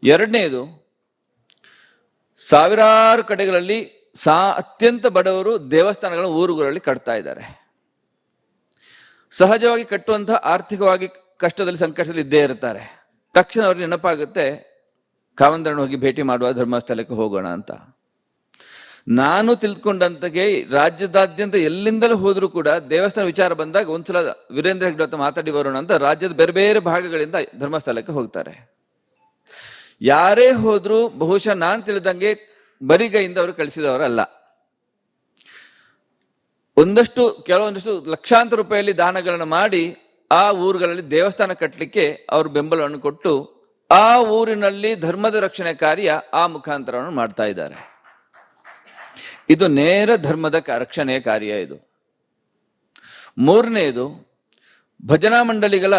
ಎರಡನೇದು, ಸಾವಿರಾರು ಕಡೆಗಳಲ್ಲಿ ಅತ್ಯಂತ ಬಡವರು ದೇವಸ್ಥಾನಗಳ ಊರುಗಳಲ್ಲಿ ಕಟ್ತಾ ಇದ್ದಾರೆ. ಸಹಜವಾಗಿ ಕಟ್ಟುವಂತಹ ಆರ್ಥಿಕವಾಗಿ ಕಷ್ಟದಲ್ಲಿ ಸಂಕಷ್ಟದಲ್ಲಿ ಇದ್ದೇ ಇರ್ತಾರೆ. ತಕ್ಷಣ ಅವ್ರಿಗೆ ನೆನಪಾಗುತ್ತೆ, ಕಾವಂದರಣ ಹೋಗಿ ಭೇಟಿ ಮಾಡುವ, ಧರ್ಮಸ್ಥಳಕ್ಕೆ ಹೋಗೋಣ ಅಂತ. ನಾನು ತಿಳ್ಕೊಂಡಂತೆಗೆ ರಾಜ್ಯದಾದ್ಯಂತ ಎಲ್ಲಿಂದಲೂ ಹೋದ್ರೂ ಕೂಡ ದೇವಸ್ಥಾನ ವಿಚಾರ ಬಂದಾಗ ಒಂದ್ಸಲ ವೀರೇಂದ್ರ ಹೆಗ್ಡೆ ಹತ್ರ ಮಾತಾಡಿ ಬರೋಣ ಅಂತ ರಾಜ್ಯದ ಬೇರೆ ಬೇರೆ ಭಾಗಗಳಿಂದ ಧರ್ಮಸ್ಥಳಕ್ಕೆ ಹೋಗ್ತಾರೆ. ಯಾರೇ ಹೋದ್ರೂ ಬಹುಶಃ ನಾನ್ ತಿಳಿದಂಗೆ ಬರಿಗೈಯಿಂದ ಅವರು ಕಳಿಸಿದವರಲ್ಲ. ಕೆಲವೊಂದಷ್ಟು ಲಕ್ಷಾಂತರ ರೂಪಾಯಿಯಲ್ಲಿ ದಾನಗಳನ್ನು ಮಾಡಿ ಆ ಊರುಗಳಲ್ಲಿ ದೇವಸ್ಥಾನ ಕಟ್ಟಲಿಕ್ಕೆ ಅವರು ಬೆಂಬಲವನ್ನು ಕೊಟ್ಟು ಆ ಊರಿನಲ್ಲಿ ಧರ್ಮದ ರಕ್ಷಣೆ ಕಾರ್ಯ ಆ ಮುಖಾಂತರವನ್ನು ಮಾಡ್ತಾ ಇದ್ದಾರೆ. ಇದು ನೇರ ಧರ್ಮದ ರಕ್ಷಣೆಯ ಕಾರ್ಯ. ಇದು ಮೂರನೆಯದು, ಭಜನಾ ಮಂಡಳಿಗಳ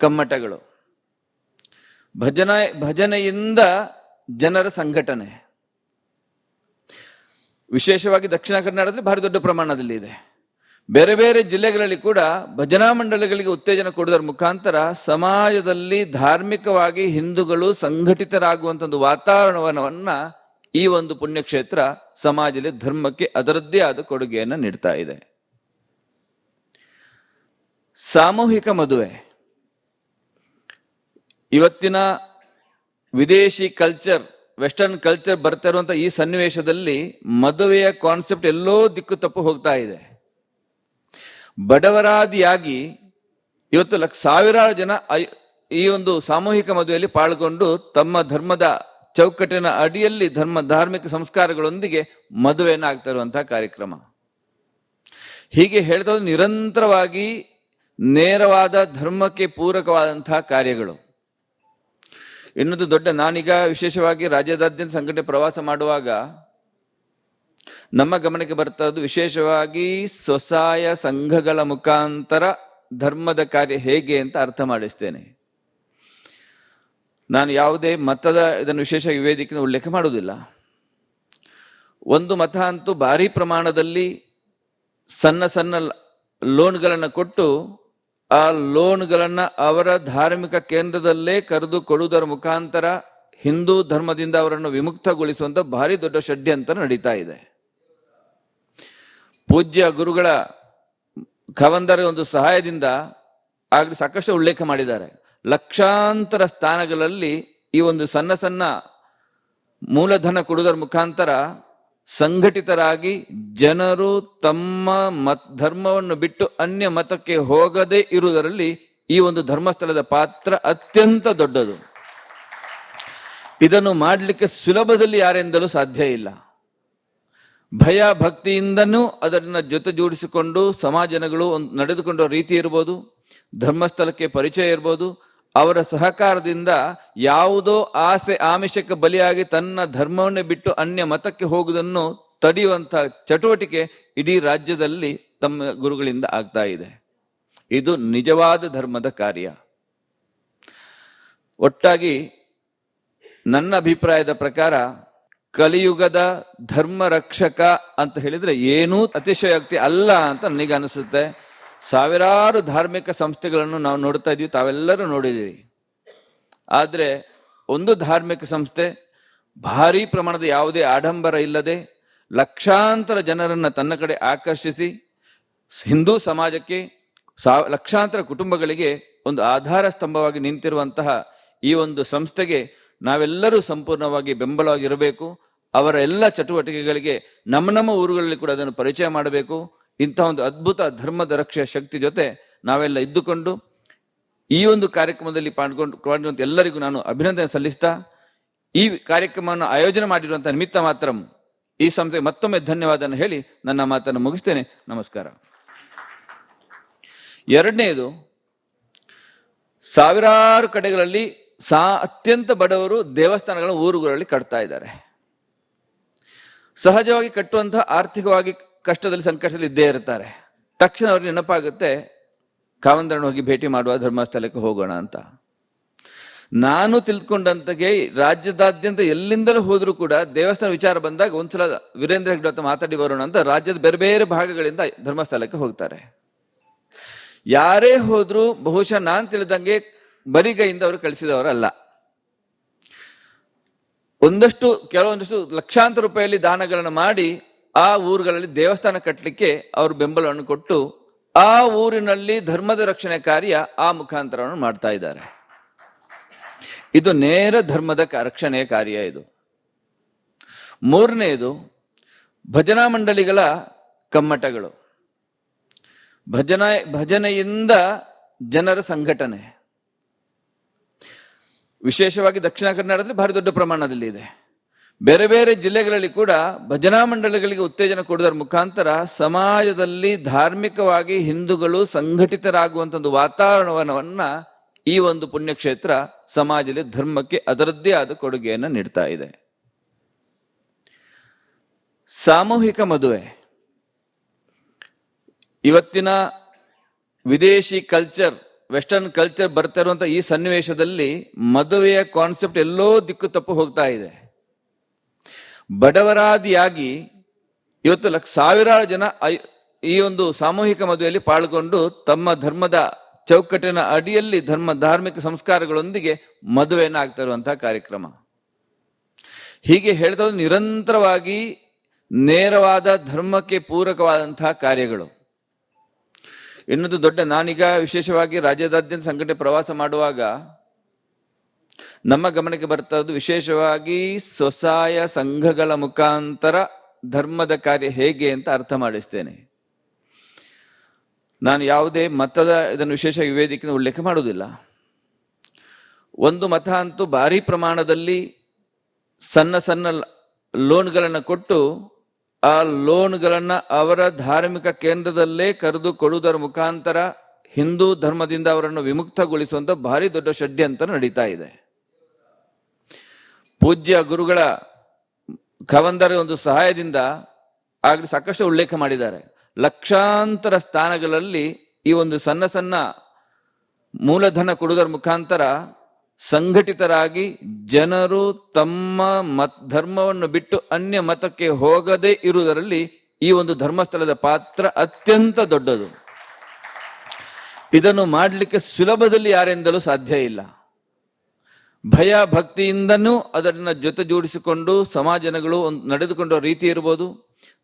ಕಮ್ಮಟಗಳು. ಭಜನೆಯಿಂದ ಜನರ ಸಂಘಟನೆ ವಿಶೇಷವಾಗಿ ದಕ್ಷಿಣ ಕನ್ನಡದಲ್ಲಿ ಭಾರಿ ದೊಡ್ಡ ಪ್ರಮಾಣದಲ್ಲಿ ಇದೆ. ಬೇರೆ ಬೇರೆ ಜಿಲ್ಲೆಗಳಲ್ಲಿ ಕೂಡ ಭಜನಾ ಮಂಡಳಿಗಳಿಗೆ ಉತ್ತೇಜನ ಕೊಡುವುದರ ಮುಖಾಂತರ ಸಮಾಜದಲ್ಲಿ ಧಾರ್ಮಿಕವಾಗಿ ಹಿಂದೂಗಳು ಸಂಘಟಿತರಾಗುವಂತ ಒಂದು ವಾತಾವರಣವನ್ನ ಈ ಒಂದು ಪುಣ್ಯಕ್ಷೇತ್ರ ಸಮಾಜದಲ್ಲಿ ಧರ್ಮಕ್ಕೆ ಅದರದ್ದೇ ಆದ ಕೊಡುಗೆಯನ್ನು ನೀಡ್ತಾ ಇದೆ. ಸಾಮೂಹಿಕ ಮದುವೆ ಇವತ್ತಿನ ವಿದೇಶಿ ಕಲ್ಚರ್, ವೆಸ್ಟರ್ನ್ ಕಲ್ಚರ್ ಬರ್ತಾ ಇರುವಂತ ಈ ಸನ್ನಿವೇಶದಲ್ಲಿ ಮದುವೆಯ ಕಾನ್ಸೆಪ್ಟ್ ಎಲ್ಲೋ ದಿಕ್ಕು ತಪ್ಪು ಹೋಗ್ತಾ ಇದೆ. ಬಡವರಾದಿಯಾಗಿ ಇವತ್ತು ಸಾವಿರಾರು ಜನ ಈ ಒಂದು ಸಾಮೂಹಿಕ ಮದುವೆಯಲ್ಲಿ ಪಾಲ್ಗೊಂಡು ತಮ್ಮ ಧರ್ಮದ ಚೌಕಟ್ಟಿನ ಅಡಿಯಲ್ಲಿ ಧಾರ್ಮಿಕ ಸಂಸ್ಕಾರಗಳೊಂದಿಗೆ ಮದುವೆಯನ್ನು ಆಗ್ತಾ ಇರುವಂತಹ ಕಾರ್ಯಕ್ರಮ. ಹೀಗೆ ಹೇಳ್ತಾ ನಿರಂತರವಾಗಿ ನೇರವಾದ ಧರ್ಮಕ್ಕೆ ಪೂರಕವಾದಂತಹ ಕಾರ್ಯಗಳು. ಇನ್ನೊಂದು ದೊಡ್ಡ, ನಾನೀಗ ವಿಶೇಷವಾಗಿ ರಾಜ್ಯದಾದ್ಯಂತ ಸಂಘಟನೆ ಪ್ರವಾಸ ಮಾಡುವಾಗ ನಮ್ಮ ಗಮನಕ್ಕೆ ಬರ್ತಾ ಇರೋದು ವಿಶೇಷವಾಗಿ ಸ್ವಸಹಾಯ ಸಂಘಗಳ ಮುಖಾಂತರ ಧರ್ಮದ ಕಾರ್ಯ ಹೇಗೆ ಅಂತ ಅರ್ಥ ಮಾಡಿಸ್ತೇನೆ. ನಾನು ಯಾವುದೇ ಮತದ ಇದನ್ನು ವಿಶೇಷ ವೇದಿಕೆ ಉಲ್ಲೇಖ ಮಾಡುವುದಿಲ್ಲ. ಒಂದು ಮತ ಅಂತೂ ಭಾರಿ ಪ್ರಮಾಣದಲ್ಲಿ ಸಣ್ಣ ಸಣ್ಣ ಲೋನ್ಗಳನ್ನು ಕೊಟ್ಟು ಆ ಲೋನ್ಗಳನ್ನ ಅವರ ಧಾರ್ಮಿಕ ಕೇಂದ್ರದಲ್ಲೇ ಕರೆದು ಕೊಡುವುದರ ಮುಖಾಂತರ ಹಿಂದೂ ಧರ್ಮದಿಂದ ಅವರನ್ನು ವಿಮುಕ್ತಗೊಳಿಸುವಂತ ಭಾರಿ ದೊಡ್ಡ ಷಡ್ಯಂತರ ನಡೀತಾ ಇದೆ. ಪೂಜ್ಯ ಗುರುಗಳ ಖವಂದರ ಒಂದು ಸಹಾಯದಿಂದ ಆಗಲಿ ಸಾಕಷ್ಟು ಉಲ್ಲೇಖ ಮಾಡಿದ್ದಾರೆ. ಲಕ್ಷಾಂತರ ಸ್ಥಾನಗಳಲ್ಲಿ ಈ ಒಂದು ಸಣ್ಣ ಸಣ್ಣ ಮೂಲಧನ ಕೊಡುವುದರ ಮುಖಾಂತರ ಸಂಘಟಿತರಾಗಿ ಜನರು ತಮ್ಮ ಧರ್ಮವನ್ನು ಬಿಟ್ಟು ಅನ್ಯ ಮತಕ್ಕೆ ಹೋಗದೇ ಇರುವುದರಲ್ಲಿ ಈ ಒಂದು ಧರ್ಮಸ್ಥಳದ ಪಾತ್ರ ಅತ್ಯಂತ ದೊಡ್ಡದು. ಇದನ್ನು ಮಾಡಲಿಕ್ಕೆ ಸುಲಭದಲ್ಲಿ ಯಾರೆಂದಲೂ ಸಾಧ್ಯ ಇಲ್ಲ. ಭಯ ಭಕ್ತಿಯಿಂದನೂ ಅದನ್ನ ಜೊತೆಗೂಡಿಸಿಕೊಂಡು ಸಮಾಜಗಳು ನಡೆದುಕೊಂಡ ರೀತಿ ಇರ್ಬೋದು, ಧರ್ಮಸ್ಥಳಕ್ಕೆ ಪರಿಚಯ ಇರ್ಬೋದು, ಅವರ ಸಹಕಾರದಿಂದ ಯಾವುದೋ ಆಸೆ ಆಮಿಷಕ್ಕೆ ಬಲಿಯಾಗಿ ತನ್ನ ಧರ್ಮವನ್ನೇ ಬಿಟ್ಟು ಅನ್ಯ ಮತಕ್ಕೆ ಹೋಗುವುದನ್ನು ತಡೆಯುವಂತಹ ಚಟುವಟಿಕೆ ಇಡೀ ರಾಜ್ಯದಲ್ಲಿ ತಮ್ಮ ಗುರುಗಳಿಂದ ಆಗ್ತಾ ಇದೆ. ಇದು ನಿಜವಾದ ಧರ್ಮದ ಕಾರ್ಯ. ಒಟ್ಟಾಗಿ ನನ್ನ ಅಭಿಪ್ರಾಯದ ಪ್ರಕಾರ ಕಲಿಯುಗದ ಧರ್ಮ ರಕ್ಷಕ ಅಂತ ಹೇಳಿದ್ರೆ ಏನೂ ಅತಿಶಯೋಕ್ತಿ ಅಲ್ಲ ಅಂತ ನನಗೆ ಅನಿಸುತ್ತೆ. ಸಾವಿರಾರು ಧಾರ್ಮಿಕ ಸಂಸ್ಥೆಗಳನ್ನು ನಾವು ನೋಡ್ತಾ ಇದೀವಿ, ತಾವೆಲ್ಲರೂ ನೋಡಿದ್ದೀರಿ. ಆದ್ರೆ ಒಂದು ಧಾರ್ಮಿಕ ಸಂಸ್ಥೆ ಭಾರಿ ಪ್ರಮಾಣದ ಯಾವುದೇ ಆಡಂಬರ ಇಲ್ಲದೆ ಲಕ್ಷಾಂತರ ಜನರನ್ನ ತನ್ನ ಕಡೆ ಆಕರ್ಷಿಸಿ ಹಿಂದೂ ಸಮಾಜಕ್ಕೆ ಲಕ್ಷಾಂತರ ಕುಟುಂಬಗಳಿಗೆ ಒಂದು ಆಧಾರ ಸ್ತಂಭವಾಗಿ ನಿಂತಿರುವಂತಹ ಈ ಒಂದು ಸಂಸ್ಥೆಗೆ ನಾವೆಲ್ಲರೂ ಸಂಪೂರ್ಣವಾಗಿ ಬೆಂಬಲವಾಗಿರಬೇಕು. ಅವರ ಎಲ್ಲ ಚಟುವಟಿಕೆಗಳಿಗೆ ನಮ್ಮ ಊರುಗಳಲ್ಲಿ ಕೂಡ ಅದನ್ನು ಪರಿಚಯ ಮಾಡಬೇಕು. ಇಂತಹ ಒಂದು ಅದ್ಭುತ ಧರ್ಮದ ರಕ್ಷೆಯ ಶಕ್ತಿ ಜೊತೆ ನಾವೆಲ್ಲ ಇದ್ದುಕೊಂಡು ಈ ಒಂದು ಕಾರ್ಯಕ್ರಮದಲ್ಲಿ ಪಾಲ್ಗೊಂಡು ಎಲ್ಲರಿಗೂ ನಾನು ಅಭಿನಂದನೆ ಸಲ್ಲಿಸ್ತಾ, ಈ ಕಾರ್ಯಕ್ರಮವನ್ನು ಆಯೋಜನೆ ಮಾಡಿರುವಂತಹ ನಿಮಿತ್ತ ಮಾತ್ರ ಈ ಸಂಸ್ಥೆಗೆ ಮತ್ತೊಮ್ಮೆ ಧನ್ಯವಾದ ಹೇಳಿ ನನ್ನ ಮಾತನ್ನು ಮುಗಿಸ್ತೇನೆ. ನಮಸ್ಕಾರ. ಎರಡನೆಯದು, ಸಾವಿರಾರು ಕಡೆಗಳಲ್ಲಿ ಅತ್ಯಂತ ಬಡವರು ದೇವಸ್ಥಾನಗಳ ಊರುಗಳಲ್ಲಿ ಕಟ್ತಾ ಇದ್ದಾರೆ. ಸಹಜವಾಗಿ ಕಟ್ಟುವಂತಹ ಆರ್ಥಿಕವಾಗಿ ಕಷ್ಟದಲ್ಲಿ ಸಂಕಷ್ಟದಲ್ಲಿ ಇದ್ದೇ ಇರ್ತಾರೆ. ತಕ್ಷಣ ಅವ್ರಿಗೆ ನೆನಪಾಗುತ್ತೆ, ಕಾವಂದರಣ ಹೋಗಿ ಭೇಟಿ ಮಾಡುವ, ಧರ್ಮಸ್ಥಳಕ್ಕೆ ಹೋಗೋಣ ಅಂತ. ನಾನು ತಿಳ್ಕೊಂಡಂತೆಗೆ ರಾಜ್ಯದಾದ್ಯಂತ ಎಲ್ಲಿಂದಲೂ ಹೋದ್ರೂ ಕೂಡ ದೇವಸ್ಥಾನ ವಿಚಾರ ಬಂದಾಗ ಒಂದ್ಸಲ ವೀರೇಂದ್ರ ಹೆಗ್ಡೆ ಹತ್ರ ಮಾತಾಡಿ ಬರೋಣ ಅಂತ ರಾಜ್ಯದ ಬೇರೆ ಬೇರೆ ಭಾಗಗಳಿಂದ ಧರ್ಮಸ್ಥಳಕ್ಕೆ ಹೋಗ್ತಾರೆ. ಯಾರೇ ಹೋದ್ರೂ ಬಹುಶಃ ನಾನ್ ತಿಳಿದಂಗೆ ಬರಿಗೈಯಿಂದ ಅವರು ಕಳಿಸಿದವರಲ್ಲ. ಕೆಲವೊಂದಷ್ಟು ಲಕ್ಷಾಂತರ ರೂಪಾಯಿಯಲ್ಲಿ ದಾನಗಳನ್ನು ಮಾಡಿ ಆ ಊರುಗಳಲ್ಲಿ ದೇವಸ್ಥಾನ ಕಟ್ಟಲಿಕ್ಕೆ ಅವರು ಬೆಂಬಲವನ್ನು ಕೊಟ್ಟು ಆ ಊರಿನಲ್ಲಿ ಧರ್ಮದ ರಕ್ಷಣೆ ಕಾರ್ಯ ಆ ಮುಖಾಂತರವನ್ನು ಮಾಡ್ತಾ ಇದ್ದಾರೆ. ಇದು ನೇರ ಧರ್ಮದ ರಕ್ಷಣೆಯ ಕಾರ್ಯ. ಇದು ಮೂರನೆಯದು ಭಜನಾ ಮಂಡಳಿಗಳ ಕಮ್ಮಟಗಳು. ಭಜನೆಯಿಂದ ಜನರ ಸಂಘಟನೆ ವಿಶೇಷವಾಗಿ ದಕ್ಷಿಣ ಕನ್ನಡದಲ್ಲಿ ಭಾರಿ ದೊಡ್ಡ ಪ್ರಮಾಣದಲ್ಲಿ ಇದೆ. ಬೇರೆ ಬೇರೆ ಜಿಲ್ಲೆಗಳಲ್ಲಿ ಕೂಡ ಭಜನಾ ಮಂಡಳಿಗಳಿಗೆ ಉತ್ತೇಜನ ಕೊಡುವುದರ ಮುಖಾಂತರ ಸಮಾಜದಲ್ಲಿ ಧಾರ್ಮಿಕವಾಗಿ ಹಿಂದೂಗಳು ಸಂಘಟಿತರಾಗುವಂತ ಒಂದು ವಾತಾವರಣವನ್ನ ಈ ಒಂದು ಪುಣ್ಯಕ್ಷೇತ್ರ ಸಮಾಜದಲ್ಲಿ ಧರ್ಮಕ್ಕೆ ಅದರದ್ದೇ ಆದ ಕೊಡುಗೆಯನ್ನು ನೀಡ್ತಾ ಇದೆ. ಸಾಮೂಹಿಕ ಮದುವೆ ಇವತ್ತಿನ ವಿದೇಶಿ ಕಲ್ಚರ್, ವೆಸ್ಟರ್ನ್ ಕಲ್ಚರ್ ಬರ್ತಾ ಇರುವಂತ ಈ ಸನ್ನಿವೇಶದಲ್ಲಿ ಮದುವೆಯ ಕಾನ್ಸೆಪ್ಟ್ ಎಲ್ಲೋ ದಿಕ್ಕು ತಪ್ಪು ಹೋಗ್ತಾ ಇದೆ. ಬಡವರಾದಿಯಾಗಿ ಇವತ್ತು ಸಾವಿರಾರು ಜನ ಈ ಒಂದು ಸಾಮೂಹಿಕ ಮದುವೆಯಲ್ಲಿ ಪಾಲ್ಗೊಂಡು ತಮ್ಮ ಧರ್ಮದ ಚೌಕಟ್ಟಿನ ಅಡಿಯಲ್ಲಿ ಧಾರ್ಮಿಕ ಸಂಸ್ಕಾರಗಳೊಂದಿಗೆ ಮದುವೆಯನ್ನು ಆಗ್ತಾ ಇರುವಂತಹ ಕಾರ್ಯಕ್ರಮ. ಹೀಗೆ ಹೇಳ್ತಾ ನಿರಂತರವಾಗಿ ನೇರವಾದ ಧರ್ಮಕ್ಕೆ ಪೂರಕವಾದಂತಹ ಕಾರ್ಯಗಳು. ಇನ್ನೊಂದು ದೊಡ್ಡ, ನಾನೀಗ ವಿಶೇಷವಾಗಿ ರಾಜ್ಯದಾದ್ಯಂತ ಸಂಘಟನೆ ಪ್ರವಾಸ ಮಾಡುವಾಗ ನಮ್ಮ ಗಮನಕ್ಕೆ ಬರ್ತಾ ಇರೋದು ವಿಶೇಷವಾಗಿ ಸ್ವಸಹಾಯ ಸಂಘಗಳ ಮುಖಾಂತರ ಧರ್ಮದ ಕಾರ್ಯ ಹೇಗೆ ಅಂತ ಅರ್ಥ ಮಾಡಿಸ್ತೇನೆ. ನಾನು ಯಾವುದೇ ಮತದ ಇದನ್ನು ವಿಶೇಷ ವೇದಿಕೆಯನ್ನು ಉಲ್ಲೇಖ ಮಾಡುವುದಿಲ್ಲ. ಒಂದು ಮತ ಅಂತೂ ಭಾರಿ ಪ್ರಮಾಣದಲ್ಲಿ ಸಣ್ಣ ಸಣ್ಣ ಲೋನ್ಗಳನ್ನು ಕೊಟ್ಟು ಆ ಲೋನ್ಗಳನ್ನ ಅವರ ಧಾರ್ಮಿಕ ಕೇಂದ್ರದಲ್ಲೇ ಕರೆದು ಕೊಡುವುದರ ಮುಖಾಂತರ ಹಿಂದೂ ಧರ್ಮದಿಂದ ಅವರನ್ನು ವಿಮುಕ್ತಗೊಳಿಸುವಂತ ಭಾರಿ ದೊಡ್ಡ ಷಡ್ಯಂತ್ರ ನಡೀತಾ ಇದೆ. ಪೂಜ್ಯ ಗುರುಗಳ ಖವಂದರ ಒಂದು ಸಹಾಯದಿಂದ ಆಗಲಿ ಸಾಕಷ್ಟು ಉಲ್ಲೇಖ ಮಾಡಿದ್ದಾರೆ. ಲಕ್ಷಾಂತರ ಸ್ಥಾನಗಳಲ್ಲಿ ಈ ಒಂದು ಸಣ್ಣ ಸಣ್ಣ ಮೂಲಧನ ಕೊಡುವುದರ ಮುಖಾಂತರ ಸಂಘಟಿತರಾಗಿ ಜನರು ತಮ್ಮ ಧರ್ಮವನ್ನು ಬಿಟ್ಟು ಅನ್ಯ ಮತಕ್ಕೆ ಹೋಗದೇ ಇರುವುದರಲ್ಲಿ ಈ ಒಂದು ಧರ್ಮಸ್ಥಳದ ಪಾತ್ರ ಅತ್ಯಂತ ದೊಡ್ಡದು. ಇದನ್ನು ಮಾಡಲಿಕ್ಕೆ ಸುಲಭದಲ್ಲಿ ಯಾರಿಂದಲೂ ಸಾಧ್ಯ ಇಲ್ಲ. ಭಯ ಭಕ್ತಿಯಿಂದನೂ ಅದನ್ನ ಜೊತೆ ಜೋಡಿಸಿಕೊಂಡು ಸಮಾಜಗಳು ನಡೆದುಕೊಂಡ ರೀತಿ ಇರ್ಬೋದು,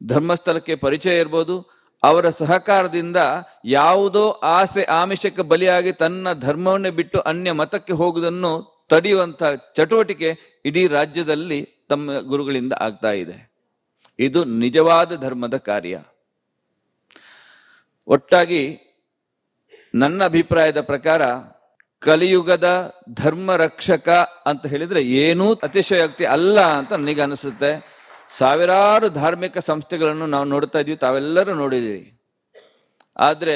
ಧರ್ಮಸ್ಥಳಕ್ಕೆ ಪರಿಚಯ ಇರ್ಬೋದು, ಅವರ ಸಹಕಾರದಿಂದ ಯಾವುದೋ ಆಸೆ ಆಮಿಷಕ್ಕೆ ಬಲಿಯಾಗಿ ತನ್ನ ಧರ್ಮವನ್ನೇ ಬಿಟ್ಟು ಅನ್ಯ ಮತಕ್ಕೆ ಹೋಗುವುದನ್ನು ತಡೆಯುವಂತ ಚಟುವಟಿಕೆ ಇಡೀ ರಾಜ್ಯದಲ್ಲಿ ತಮ್ಮ ಗುರುಗಳಿಂದ ಆಗ್ತಾ ಇದೆ. ಇದು ನಿಜವಾದ ಧರ್ಮದ ಕಾರ್ಯ. ಒಟ್ಟಾಗಿ ನನ್ನ ಅಭಿಪ್ರಾಯದ ಪ್ರಕಾರ ಕಲಿಯುಗದ ಧರ್ಮ ರಕ್ಷಕ ಅಂತ ಹೇಳಿದ್ರೆ ಏನೂ ಅತಿಶಯೋಕ್ತಿ ಅಲ್ಲ ಅಂತ ನನಗೆ ಅನಿಸುತ್ತೆ. ಸಾವಿರಾರು ಧಾರ್ಮಿಕ ಸಂಸ್ಥೆಗಳನ್ನು ನಾವು ನೋಡ್ತಾ ಇದೀವಿ, ತಾವೆಲ್ಲರೂ ನೋಡಿದೀವಿ. ಆದ್ರೆ